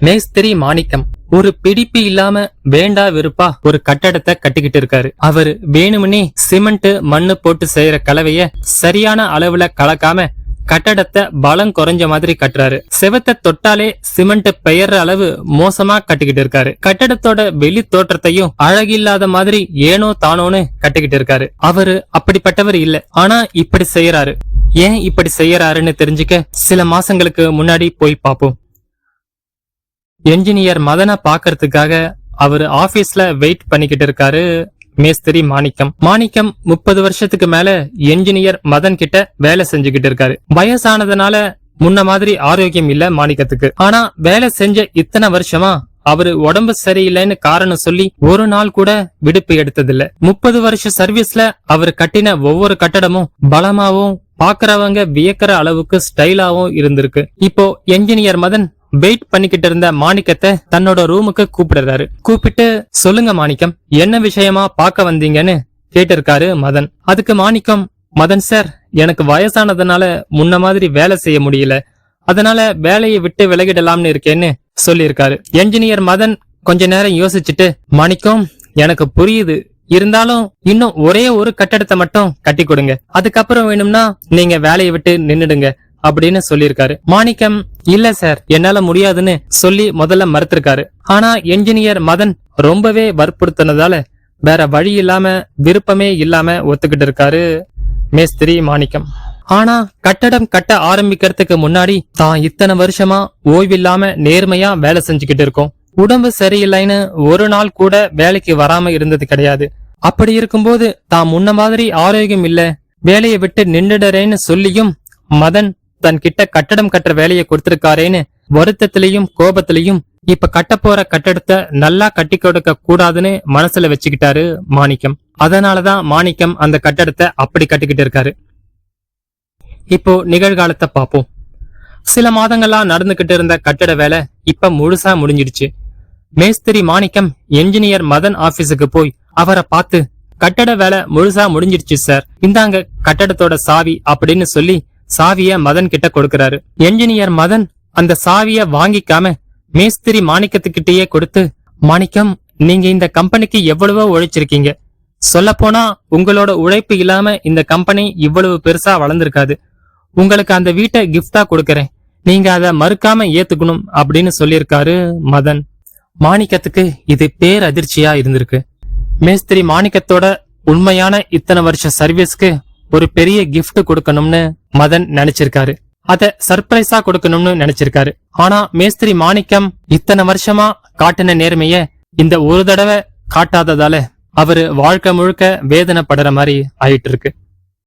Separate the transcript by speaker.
Speaker 1: மேஸ்திரி மாணிக்கம் ஒரு பிடிப்பு இல்லாம வேண்டா வெறுப்பா ஒரு கட்டடத்தை கட்டிக்கிட்டு இருக்காரு. அவரு வேணும்னே சிமெண்ட் மண்ணு போட்டு செய்யற கலவைய சரியான அளவுல கலக்காம கட்டடத்தை பலம் குறைஞ்ச மாதிரி கட்டுறாரு. செவத்தை தொட்டாலே சிமெண்ட் பெயர்ற அளவு மோசமா கட்டிக்கிட்டு இருக்காரு. கட்டடத்தோட வெளி தோற்றத்தையும் அழகில்லாத மாதிரி ஏனோ தானோன்னு கட்டிக்கிட்டு இருக்காரு. அவரு அப்படிப்பட்டவர் இல்ல, ஆனா இப்படி செய்யறாரு. ஏன் இப்படி செய்யறாருன்னு தெரிஞ்சுக்க சில மாசங்களுக்கு முன்னாடி போய் பாப்போம். என்ஜினியர் மதனை பாக்குறதுக்காக அவரு ஆபீஸ்ல வெயிட் பண்ணிக்கிட்டு இருக்காரு மேஸ்திரி மாணிக்கம். மாணிக்கம் 30 வருஷத்துக்கு மேல என்ஜினியர் மதன் கிட்ட வேலை செஞ்சுக்கிட்டு இருக்காரு. வயசானதுனால முன்ன மாதிரி ஆரோக்கியம் இல்ல மாணிக்கத்துக்கு. ஆனா வேலை செஞ்ச இத்தனை வருஷமா அவரு உடம்பு சரியில்லைன்னு காரணம் சொல்லி ஒரு நாள் கூட விடுப்பு எடுத்ததில்ல. 30 வருஷ சர்வீஸ்ல அவரு கட்டின ஒவ்வொரு கட்டடமும் பலமாவும் பாக்குறவங்க வியக்கிற அளவுக்கு ஸ்டைலாவும் இருந்திருக்கு. இப்போ என்ஜினியர் மதன் வெயிட் பண்ணிக்கிட்டு இருந்த மாணிக்கத்தை தன்னோட ரூமுக்கு கூப்பிடுறாரு. கூப்பிட்டு, சொல்லுங்க மாணிக்கம், என்ன விஷயமா பார்க்க வந்தீங்கன்னு கேட்டிருக்காரு மதன். அதுக்கு மாணிக்கம், மதன் சார், எனக்கு வயசானதுனால முன்ன மாதிரி வேலை செய்ய முடியல, அதனால வேலையை விட்டு விலகிடலாம்னு இருக்கேன்னு சொல்லியிருக்காரு. என்ஜினியர் மதன் கொஞ்ச நேரம் யோசிச்சுட்டு, மாணிக்கம், எனக்கு புரியுது, இருந்தாலும் இன்னும் ஒரே ஒரு கட்டடத்தை மட்டும் கட்டி கொடுங்க, அதுக்கப்புறம் வேணும்னா நீங்க வேலையை விட்டு நின்னுடுங்க அப்படின்னு சொல்லிருக்காரு. மாணிக்கம், இல்ல சார், என்னால முடியாதுன்னு சொல்லி முதல்ல மறுத்திருக்காரு. ஆனா என்ஜினியர் மதன் ரொம்பவே வற்புறுத்தினதால வேற வழி இல்லாம விருப்பமே இல்லாம ஒத்துக்கிட்டு இருக்காரு மேஸ்திரி மாணிக்கம். ஆனா கட்டடம் கட்ட ஆரம்பிக்கிறதுக்கு முன்னாடி தான் இத்தனை வருஷமா ஓய்வில்லாம நேர்மையா வேலை செஞ்சுக்கிட்டு இருக்கோம். உடம்பு சரியில்லைன்னு ஒரு நாள் கூட வேலைக்கு வராம இருந்தது கிடையாது. அப்படி இருக்கும்போது தான் முன்ன மாதிரி ஆரோக்கியம் இல்ல, வேலையை விட்டு நின்றுடறேன்னு சொல்லியும் மதன் தன் கிட்ட கட்டடம் கட்டுற வேலையை கொடுத்திருக்காரேன்னு வருத்தத்திலையும் கோபத்திலையும் இப்ப கட்ட போற கட்டடத்தை நல்லா கட்டி கொடுக்க கூடாதுன்னு மனசுல வச்சுக்கிட்டாரு மாணிக்கம். அதனாலதான் மாணிக்கம் அந்த கட்டடத்தை அப்படி கட்டிக்கிட்டு இருக்காரு. இப்போ நிகழ்காலத்தை பாப்போம். சில மாதங்களா நடந்துகிட்டு இருந்த கட்டட வேலை இப்ப முழுசா முடிஞ்சிடுச்சு. மேஸ்திரி மாணிக்கம் என்ஜினியர் மதன் ஆபீஸுக்கு போய் அவரை பார்த்து, கட்டட வேலை முழுசா முடிஞ்சிடுச்சு சார், இந்தாங்க கட்டடத்தோட சாவி அப்படின்னு சொல்லி சாவிய மதன் கிட்ட கொடுக்கறாரு. என்ஜினியர் மதன் அந்த சாவிய வாங்கிக்காம மேஸ்திரி மாணிக்கத்துக்கிட்டயே கொடுத்து, மாணிக்கம், நீங்க இந்த கம்பெனிக்கு எவ்வளவோ உழைச்சிருக்கீங்க, சொல்ல போனா உங்களோட உழைப்பு இல்லாம இந்த கம்பெனி இவ்வளவு பெருசா வளர்ந்திருக்காது, உங்களுக்கு அந்த வீட்டை கிஃப்டா கொடுக்கறேன், நீங்க அதை மறுக்காம ஏத்துக்கணும் அப்படின்னு சொல்லியிருக்காரு மதன். மாணிக்கத்துக்கு இது பேரதிர்ச்சியா இருந்திருக்கு. மேஸ்திரி மாணிக்கத்தோட உண்மையான இத்தனை வருஷ சர்வீஸ்க்கு ஒரு பெரிய கிஃப்ட் கொடுக்கணும்னு மதன் நினைச்சிருக்காரு. அத சர்ப்ரைஸா கொடுக்கணும்னு நினைச்சிருக்காரு. ஆனா மேஸ்திரி மாணிக்கம் இத்தனை வருஷமா காட்டின நேர்மைய இந்த ஒரு தடவை காட்டாததால அவரு வாழ்க்கை முழுக்க வேதனைப்படுற மாதிரி ஆயிட்டு இருக்கு.